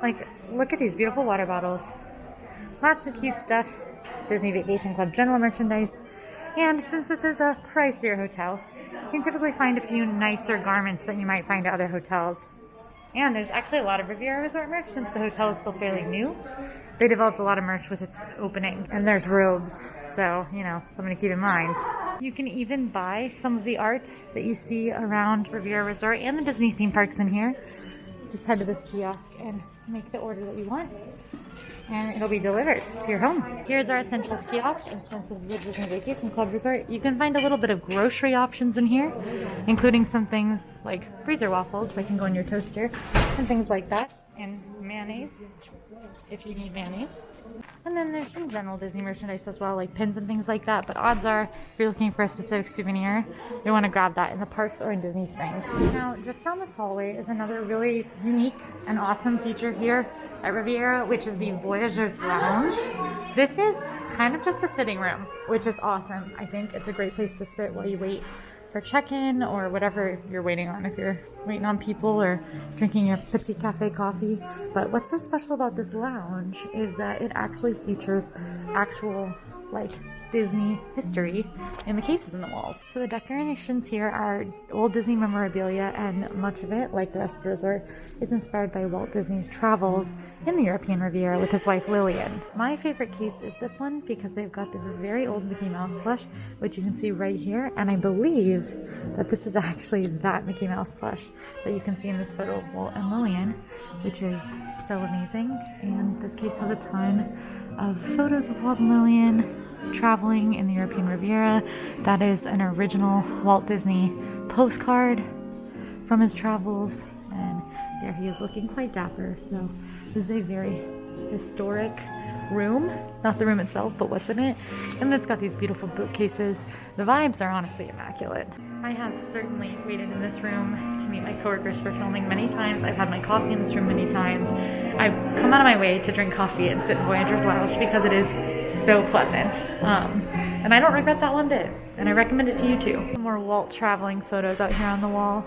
Like, look at these beautiful water bottles. Lots of cute stuff. Disney Vacation Club general merchandise. And since this is a pricier hotel, you can typically find a few nicer garments that you might find at other hotels. And there's actually a lot of Riviera Resort merch since the hotel is still fairly new. They developed a lot of merch with its opening. And there's robes, so, you know, something to keep in mind. You can even buy some of the art that you see around Riviera Resort and the Disney theme parks in here. Just head to this kiosk and make the order that you want, and it'll be delivered to your home. Here's our Essentials kiosk, and since this is a Disney Vacation Club resort, you can find a little bit of grocery options in here, including some things like freezer waffles that can go in your toaster and things like that, and mayonnaise if you need mayonnaise. And then there's some general Disney merchandise as well, like pins and things like that. But odds are, if you're looking for a specific souvenir, you want to grab that in the parks or in Disney Springs. Now, just down this hallway is another really unique and awesome feature here at Riviera, which is the Voyageurs Lounge. This is kind of just a sitting room, which is awesome. I think it's a great place to sit while you wait for check-in or whatever you're waiting on, if you're waiting on people or drinking your petit cafe coffee. But what's so special about this lounge is that it actually features actual like Disney history in the cases in the walls. So the decorations here are old Disney memorabilia, and much of it, like the rest of the resort, is inspired by Walt Disney's travels in the European Riviera with his wife Lillian. My favorite case is this one because they've got this very old Mickey Mouse plush, which you can see right here, and I believe that this is actually that Mickey Mouse plush that you can see in this photo of Walt and Lillian, which is so amazing. And this case has a ton of photos of Walt and Lillian traveling in the European Riviera. That is an original Walt Disney postcard from his travels, and there he is looking quite dapper. So this is a very historic room, not the room itself, but what's in it. And it's got these beautiful bookcases. The vibes are honestly immaculate. I have certainly waited in this room to meet my coworkers for filming many times. I've had my coffee in this room many times. I've come out of my way to drink coffee and sit in Voyageurs Lounge because it is so pleasant. And I don't regret that one bit. And I recommend it to you too. Some more Walt traveling photos out here on the wall.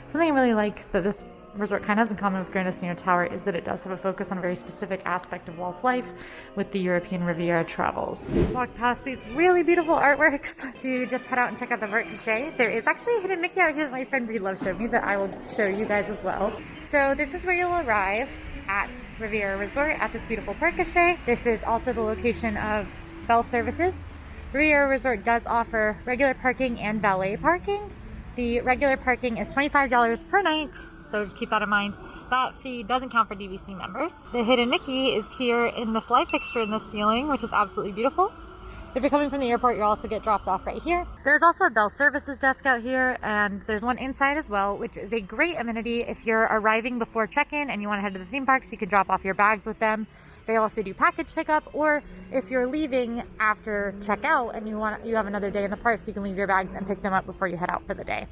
Something I really like that this resort kind of has in common with Grand Casino Tower is that it does have a focus on a very specific aspect of Walt's life with the European Riviera travels. Walk past these really beautiful artworks to just head out and check out the Vert Cachet. There is actually a hidden Mickey out here that my friend Breedlove showed me that I will show you guys as well. So this is where you'll arrive at Riviera Resort at this beautiful Vert Cachet. This is also the location of Bell Services. Riviera Resort does offer regular parking and valet parking. The regular parking is $25 per night, so just keep that in mind. That fee doesn't count for DVC members. The hidden Mickey is here in this light fixture in the ceiling, which is absolutely beautiful. If you're coming from the airport, you'll also get dropped off right here. There's also a Bell Services desk out here, and there's one inside as well, which is a great amenity if you're arriving before check-in and you want to head to the theme parks. You can drop off your bags with them. They also do package pickup, or if you're leaving after checkout and you have another day in the parks, you can leave your bags and pick them up before you head out for the day.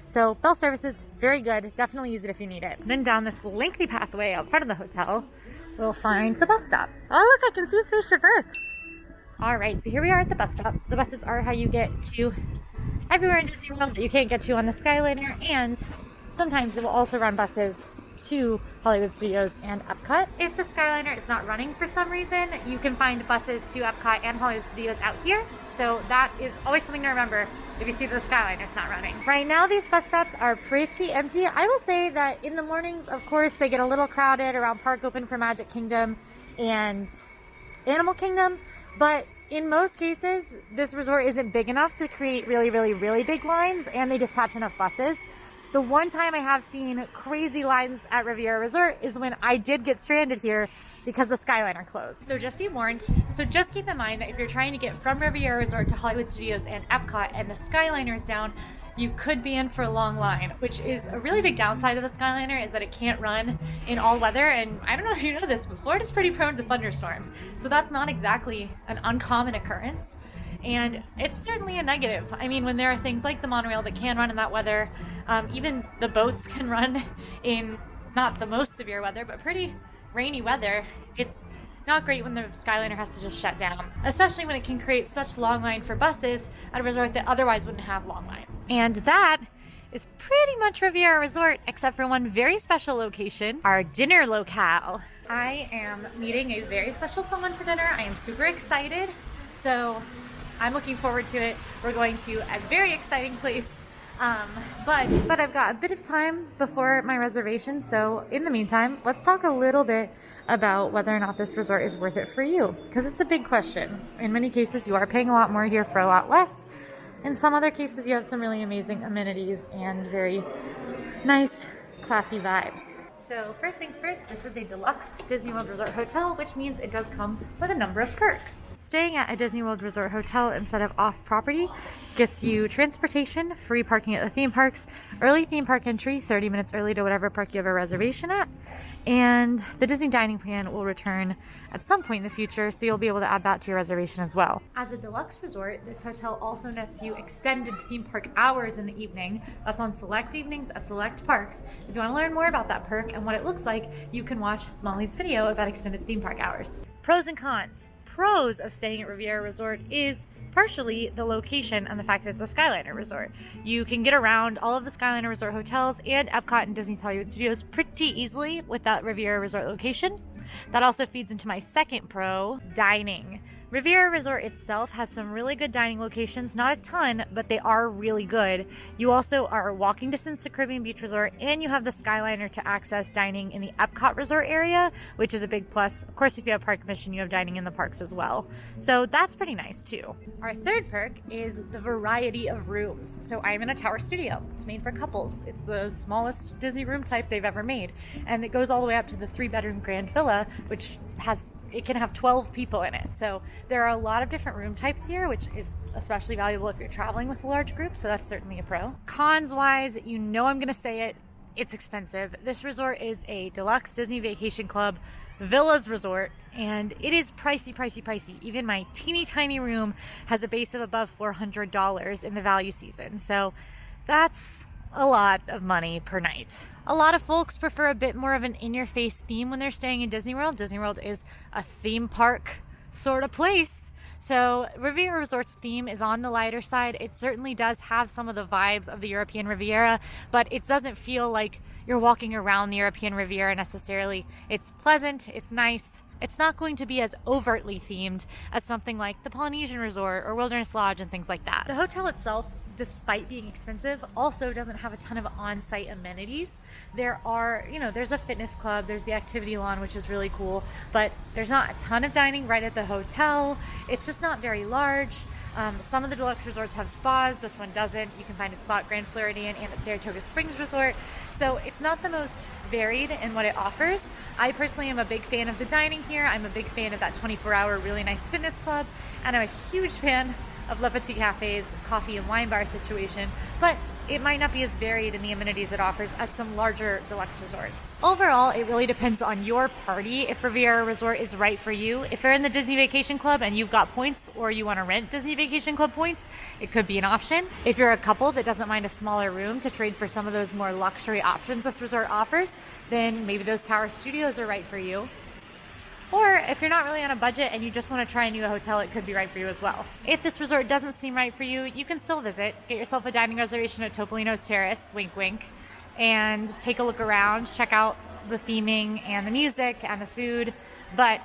So Bell Services, very good. Definitely use it if you need it. Then down this lengthy pathway out front of the hotel, we'll find the bus stop. Oh look, I can see Spaceship Earth. All right, so here we are at the bus stop. The buses are how you get to everywhere in Disney World that you can't get to on the Skyliner, and sometimes they will also run buses to Hollywood Studios and Epcot. If the Skyliner is not running for some reason, you can find buses to Epcot and Hollywood Studios out here. So that is always something to remember if you see the Skyliner is not running. Right now, these bus stops are pretty empty. I will say that in the mornings, of course, they get a little crowded around Park Open for Magic Kingdom and Animal Kingdom, but in most cases, this resort isn't big enough to create really, really, really big lines, and they dispatch enough buses. The one time I have seen crazy lines at Riviera Resort is when I did get stranded here because the Skyliner closed. So just be warned. So just keep in mind that if you're trying to get from Riviera Resort to Hollywood Studios and Epcot and the Skyliner is down, you could be in for a long line, which is a really big downside of the Skyliner, is that it can't run in all weather. And I don't know if you know this, but Florida's pretty prone to thunderstorms. So that's not exactly an uncommon occurrence. And it's certainly a negative. I mean, when there are things like the monorail that can run in that weather, even the boats can run in not the most severe weather, but pretty rainy weather. It's not great when the Skyliner has to just shut down, especially when it can create such long line for buses at a resort that otherwise wouldn't have long lines. And that is pretty much Riviera Resort, except for one very special location, our dinner locale. I am meeting a very special someone for dinner. I am super excited. So I'm looking forward to it. We're going to a very exciting place. But I've got a bit of time before my reservation. So in the meantime, let's talk a little bit about whether or not this resort is worth it for you, because it's a big question. In many cases, you are paying a lot more here for a lot less. In some other cases, you have some really amazing amenities and very nice, classy vibes. So first things first, this is a deluxe Disney World Resort hotel, which means it does come with a number of perks. Staying at a Disney World Resort hotel instead of off-property gets you transportation, free parking at the theme parks, early theme park entry, 30 minutes early to whatever park you have a reservation at, And the Disney dining plan will return at some point in the future, so you'll be able to add that to your reservation as well. As a deluxe resort, this hotel also nets you extended theme park hours in the evening. That's on select evenings at select parks. If you want to learn more about that perk and what it looks like, you can watch Molly's video about extended theme park hours. Pros and cons. Pros of staying at Riviera Resort is partially the location and the fact that it's a Skyliner Resort. You can get around all of the Skyliner Resort hotels and Epcot and Disney's Hollywood Studios pretty easily with that Riviera Resort location. That also feeds into my second pro, dining. Riviera Resort itself has some really good dining locations, not a ton, but they are really good. You also are walking distance to Caribbean Beach Resort, and you have the Skyliner to access dining in the Epcot Resort area, which is a big plus. Of course, if you have park admission, you have dining in the parks as well. So that's pretty nice too. Our third perk is the variety of rooms. So I'm in a tower studio. It's made for couples. It's the smallest Disney room type they've ever made. And it goes all the way up to the 3-bedroom grand villa, which it can have 12 people in it. So there are a lot of different room types here, which is especially valuable if you're traveling with a large group. So that's certainly a pro. Cons wise, you know I'm going to say it. It's expensive. This resort is a deluxe Disney Vacation Club Villas resort, and it is pricey. Even my teeny tiny room has a base of above $400 in the value season. So that's a lot of money per night. A lot of folks prefer a bit more of an in-your-face theme when they're staying in Disney World. Disney World is a theme park sort of place. So Riviera Resort's theme is on the lighter side. It certainly does have some of the vibes of the European Riviera, but it doesn't feel like you're walking around the European Riviera necessarily. It's pleasant, it's nice. It's not going to be as overtly themed as something like the Polynesian Resort or Wilderness Lodge and things like that. The hotel itself, despite being expensive, also doesn't have a ton of on-site amenities. There's a fitness club, there's the activity lawn, which is really cool, but there's not a ton of dining right at the hotel. It's just not very large. Some of the deluxe resorts have spas. This one doesn't. You can find a spa at Grand Floridian and at Saratoga Springs Resort. So it's not the most varied in what it offers. I personally am a big fan of the dining here. I'm a big fan of that 24-hour really nice fitness club, and I'm a huge fan of Le Petit Cafe's coffee and wine bar situation, but it might not be as varied in the amenities it offers as some larger deluxe resorts. Overall, it really depends on your party if Riviera Resort is right for you. If you're in the Disney Vacation Club and you've got points, or you want to rent Disney Vacation Club points, it could be an option. If you're a couple that doesn't mind a smaller room to trade for some of those more luxury options this resort offers, then maybe those tower studios are right for you. Or if you're not really on a budget and you just want to try a new hotel, it could be right for you as well. If this resort doesn't seem right for you, you can still visit. Get yourself a dining reservation at Topolinos Terrace, wink wink, and take a look around, check out the theming and the music and the food, but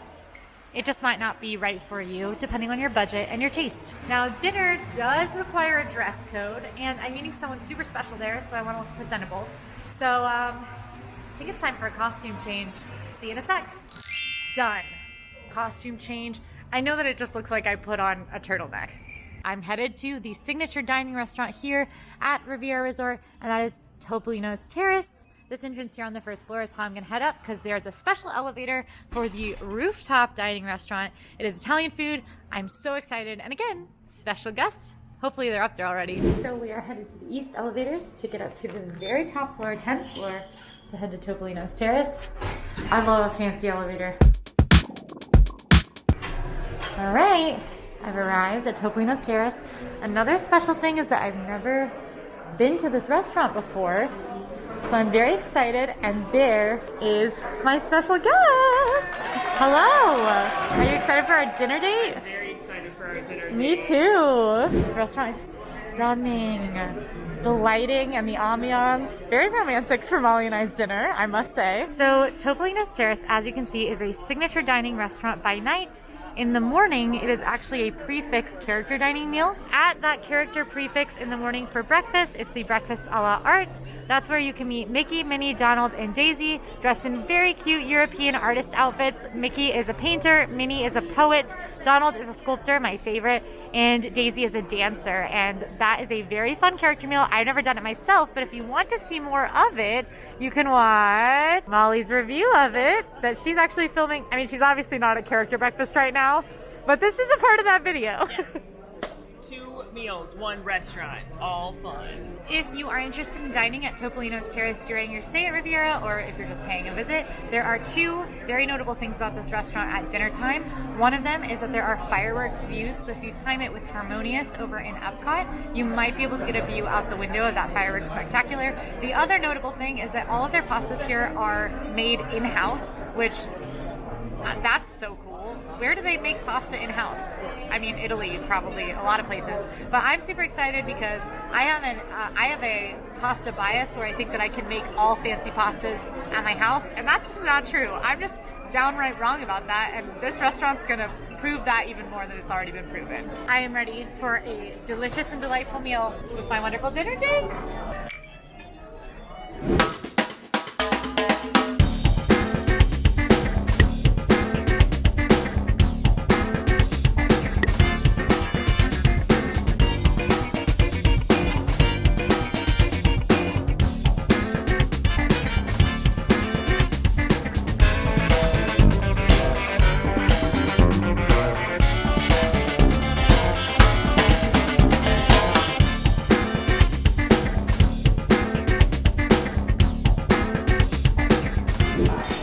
it just might not be right for you depending on your budget and your taste. Now, dinner does require a dress code, and I'm meeting someone super special there, so I want to look presentable. So I think it's time for a costume change. See you in a sec. Done. Costume change. I know that it just looks like I put on a turtleneck. I'm headed to the signature dining restaurant here at Riviera Resort, and that is Topolinos Terrace. This entrance here on the first floor is how I'm going to head up, because there's a special elevator for the rooftop dining restaurant. It is Italian food. I'm so excited. And again, special guests. Hopefully they're up there already. So we are headed to the east elevators to get up to the very top floor, 10th floor, to head to Topolinos Terrace. I love a fancy elevator. All right, I've arrived at Topolinos Terrace. Another special thing is that I've never been to this restaurant before, so I'm very excited, and there is my special guest. Hello. Are you excited for our dinner date? I'm very excited for our dinner date. Me too. This restaurant is stunning. The lighting and the ambiance, very romantic for Molly and I's dinner, I must say. So Topolinos Terrace, as you can see, is a signature dining restaurant by night. In the morning, it is actually a prefix character dining meal. At that character prefix in the morning for breakfast, it's the breakfast a la art. That's where you can meet Mickey, Minnie, Donald, and Daisy, dressed in very cute European artist outfits. Mickey is a painter, Minnie is a poet, Donald is a sculptor, my favorite, and Daisy is a dancer. And that is a very fun character meal. I've never done it myself, but if you want to see more of it, you can watch Molly's review of it that she's actually filming. I mean, she's obviously not at character breakfast right now, but this is a part of that video. Yes. To meals, one restaurant, all fun. If you are interested in dining at Topolinos Terrace during your stay at Riviera, or if you're just paying a visit, there are two very notable things about this restaurant at dinner time. One of them is that there are fireworks views, so if you time it with Harmonious over in Epcot, you might be able to get a view out the window of that fireworks spectacular. The other notable thing is that all of their pastas here are made in-house, which that's so cool. Where do they make pasta in-house? I mean, Italy, probably, a lot of places. But I'm super excited because I have a pasta bias where I think that I can make all fancy pastas at my house, and that's just not true. I'm just downright wrong about that, and this restaurant's gonna prove that even more than it's already been proven. I am ready for a delicious and delightful meal with my wonderful dinner dates.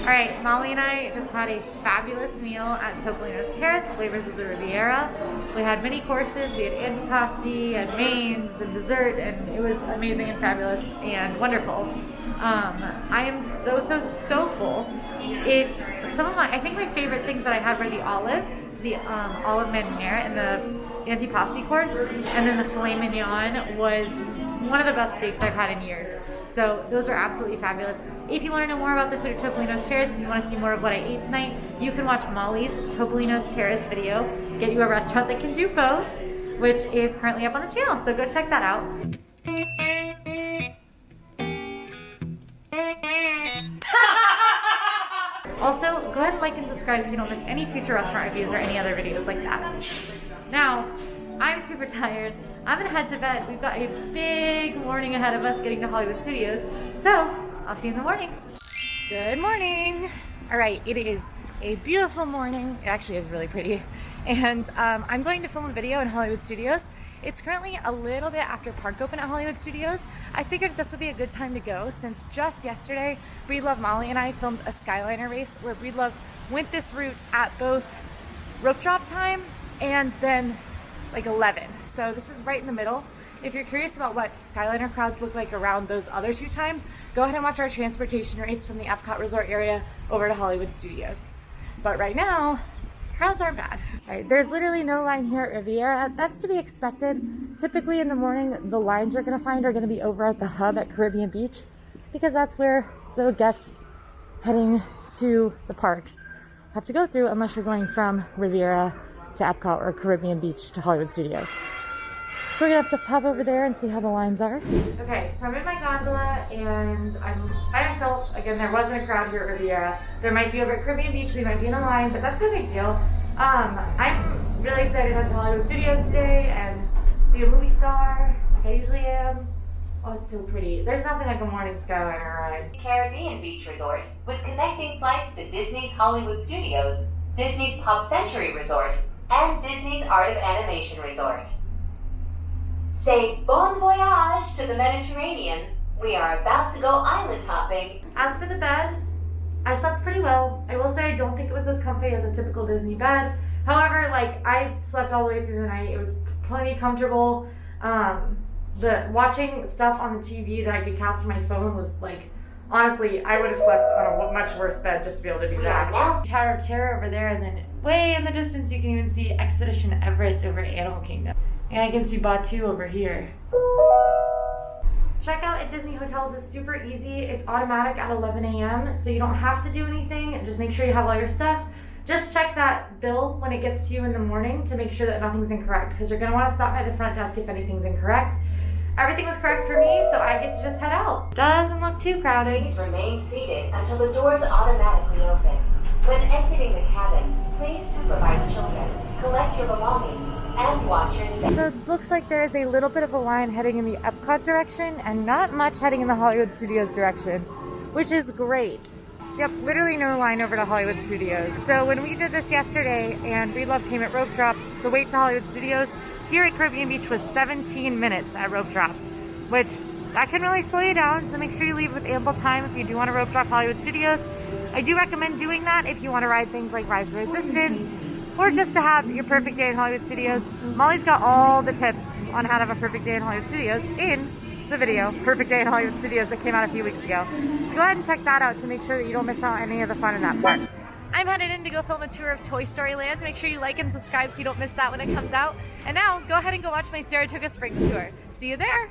Alright, Molly and I just had a fabulous meal at Topolinos Terrace, Flavors of the Riviera. We had many courses, we had antipasti, and mains, and dessert, and it was amazing and fabulous and wonderful. I am so full. I think my favorite things that I had were the olives, the olive marinara and the antipasti course, and then the filet mignon was one of the best steaks I've had in years. So those were absolutely fabulous. If you want to know more about the food at Topolinos Terrace, if you want to see more of what I ate tonight, you can watch Molly's Topolinos Terrace video, get you a restaurant that can do both, which is currently up on the channel. So go check that out. Also, go ahead and like and subscribe so you don't miss any future restaurant reviews or any other videos like that. Now, I'm super tired. I'm gonna head to bed. We've got a big morning ahead of us getting to Hollywood Studios. So, I'll see you in the morning. Good morning. All right, it is a beautiful morning. It actually is really pretty. And I'm going to film a video in Hollywood Studios. It's currently a little bit after park open at Hollywood Studios. I figured this would be a good time to go since just yesterday, Breedlove, Molly, and I filmed a Skyliner race where Breedlove went this route at both rope drop time and then like 11. So this is right in the middle. If you're curious about what Skyliner crowds look like around those other two times, go ahead and watch our transportation race from the Epcot Resort area over to Hollywood Studios. But right now, crowds aren't bad. All right, there's literally no line here at Riviera. That's to be expected. Typically in the morning, the lines you're gonna find are gonna be over at the hub at Caribbean Beach because that's where the guests heading to the parks have to go through unless you're going from Riviera to Epcot or Caribbean Beach to Hollywood Studios. So we're gonna have to pop over there and see how the lines are. Okay, so I'm in my gondola and I'm by myself. Again, there wasn't a crowd here at Riviera. There might be over at Caribbean Beach, we might be in a line, but that's no big deal. I'm really excited to head to Hollywood Studios today and be a movie star, like I usually am. Oh, it's so pretty. There's nothing like a morning Skyliner ride. Caribbean Beach Resort, with connecting flights to Disney's Hollywood Studios, Disney's Pop Century Resort, and Disney's Art of Animation Resort. Say bon voyage to the Mediterranean. We are about to go island hopping. As for the bed, I slept pretty well. I will say I don't think it was as comfy as a typical Disney bed. However, like I slept all the way through the night. It was plenty comfortable. The watching stuff on the TV that I could cast from my phone was like, honestly, I would have slept on a much worse bed just to be able to do that. Tower of Terror over there, and then way in the distance you can even see Expedition Everest over at Animal Kingdom. And I can see Batu over here. Checkout at Disney hotels is super easy. It's automatic at 11 a.m. so you don't have to do anything, and just make sure you have all your stuff. Just check that bill when it gets to you in the morning to make sure that nothing's incorrect, because you're going to want to stop by the front desk if anything's incorrect. Everything was correct for me, so I get to just head out. Doesn't look too crowded. Please remain seated until the doors automatically open. When exiting the cabin, please supervise children, collect your belongings, and watch your step. So it looks like there is a little bit of a line heading in the Epcot direction and not much heading in the Hollywood Studios direction, which is great. Yep, literally no line over to Hollywood Studios. So when we did this yesterday and Breedlove came at rope drop, the wait to Hollywood Studios here at Caribbean Beach was 17 minutes at rope drop, which that can really slow you down, so make sure you leave with ample time if you do want to rope drop Hollywood Studios. I do recommend doing that if you want to ride things like Rise of Resistance, or just to have your perfect day in Hollywood Studios. Molly's got all the tips on how to have a perfect day in Hollywood Studios in the video, Perfect Day in Hollywood Studios, that came out a few weeks ago. So go ahead and check that out to make sure that you don't miss out on any of the fun in that park. I'm headed in to go film a tour of Toy Story Land. Make sure you like and subscribe so you don't miss that when it comes out. And now, go ahead and go watch my Saratoga Springs tour. See you there!